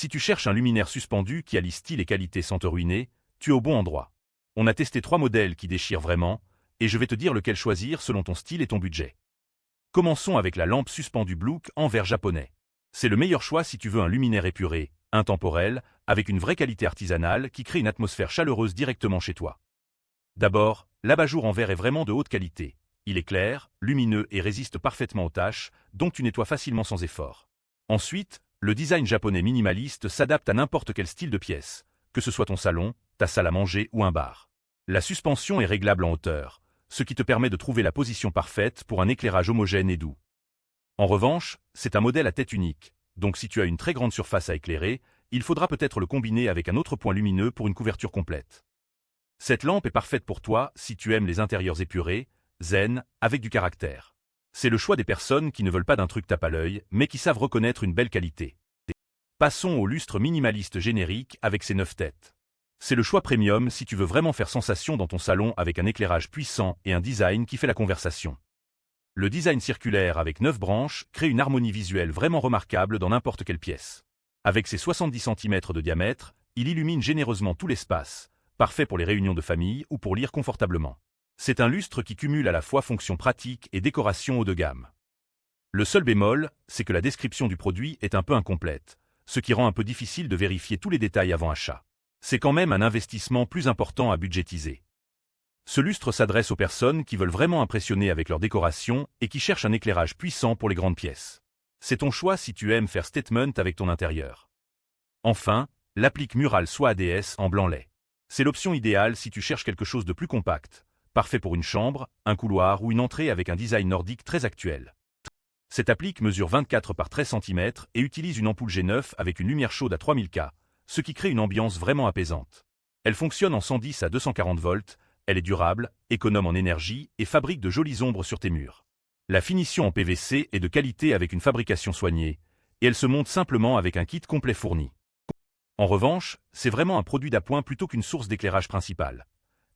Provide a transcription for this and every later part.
Si tu cherches un luminaire suspendu qui allie style et qualité sans te ruiner, tu es au bon endroit. On a testé 3 modèles qui déchirent vraiment, et je vais te dire lequel choisir selon ton style et ton budget. Commençons avec la lampe suspendue Bluk en verre japonais. C'est le meilleur choix si tu veux un luminaire épuré, intemporel, avec une vraie qualité artisanale qui crée une atmosphère chaleureuse directement chez toi. D'abord, l'abat-jour en verre est vraiment de haute qualité. Il est clair, lumineux et résiste parfaitement aux taches, donc tu nettoies facilement sans effort. Ensuite, le design japonais minimaliste s'adapte à n'importe quel style de pièce, que ce soit ton salon, ta salle à manger ou un bar. La suspension est réglable en hauteur, ce qui te permet de trouver la position parfaite pour un éclairage homogène et doux. En revanche, c'est un modèle à tête unique, donc si tu as une très grande surface à éclairer, il faudra peut-être le combiner avec un autre point lumineux pour une couverture complète. Cette lampe est parfaite pour toi si tu aimes les intérieurs épurés, zen, avec du caractère. C'est le choix des personnes qui ne veulent pas d'un truc tape à l'œil, mais qui savent reconnaître une belle qualité. Passons au lustre minimaliste générique avec ses 9 têtes. C'est le choix premium si tu veux vraiment faire sensation dans ton salon avec un éclairage puissant et un design qui fait la conversation. Le design circulaire avec 9 branches crée une harmonie visuelle vraiment remarquable dans n'importe quelle pièce. Avec ses 70 cm de diamètre, il illumine généreusement tout l'espace, parfait pour les réunions de famille ou pour lire confortablement. C'est un lustre qui cumule à la fois fonctions pratiques et décoration haut de gamme. Le seul bémol, c'est que la description du produit est un peu incomplète, ce qui rend un peu difficile de vérifier tous les détails avant achat. C'est quand même un investissement plus important à budgétiser. Ce lustre s'adresse aux personnes qui veulent vraiment impressionner avec leur décoration et qui cherchent un éclairage puissant pour les grandes pièces. C'est ton choix si tu aimes faire statement avec ton intérieur. Enfin, l'applique murale Soie ADS en blanc lait. C'est l'option idéale si tu cherches quelque chose de plus compact, parfait pour une chambre, un couloir ou une entrée avec un design nordique très actuel. Cette applique mesure 24 par 13 cm et utilise une ampoule G9 avec une lumière chaude à 3000 K, ce qui crée une ambiance vraiment apaisante. Elle fonctionne en 110 à 240 volts, elle est durable, économe en énergie et fabrique de jolies ombres sur tes murs. La finition en PVC est de qualité avec une fabrication soignée, et elle se monte simplement avec un kit complet fourni. En revanche, c'est vraiment un produit d'appoint plutôt qu'une source d'éclairage principale.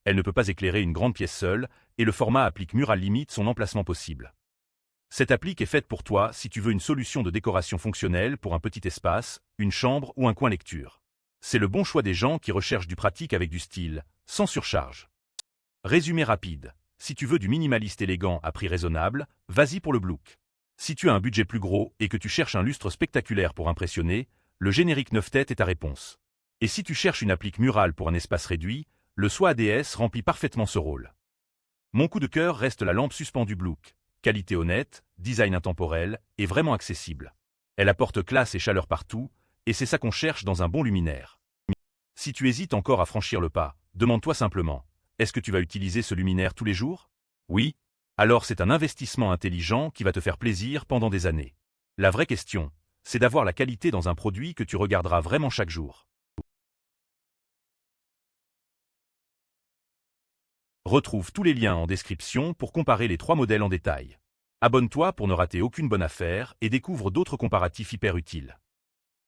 Elle ne peut pas éclairer une grande pièce seule, et le format applique Mural limite son emplacement possible. Cette applique est faite pour toi si tu veux une solution de décoration fonctionnelle pour un petit espace, une chambre ou un coin lecture. C'est le bon choix des gens qui recherchent du pratique avec du style, sans surcharge. Résumé rapide. Si tu veux du minimaliste élégant à prix raisonnable, vas-y pour le Bluk. Si tu as un budget plus gros et que tu cherches un lustre spectaculaire pour impressionner, le générique 9 têtes est ta réponse. Et si tu cherches une applique murale pour un espace réduit, le Soie ADS remplit parfaitement ce rôle. Mon coup de cœur reste la lampe suspendue Bluk. Qualité honnête, design intemporel et vraiment accessible. Elle apporte classe et chaleur partout, et c'est ça qu'on cherche dans un bon luminaire. Si tu hésites encore à franchir le pas, demande-toi simplement, est-ce que tu vas utiliser ce luminaire tous les jours? Oui? Alors c'est un investissement intelligent qui va te faire plaisir pendant des années. La vraie question, c'est d'avoir la qualité dans un produit que tu regarderas vraiment chaque jour. Retrouve tous les liens en description pour comparer les 3 modèles en détail. Abonne-toi pour ne rater aucune bonne affaire et découvre d'autres comparatifs hyper utiles.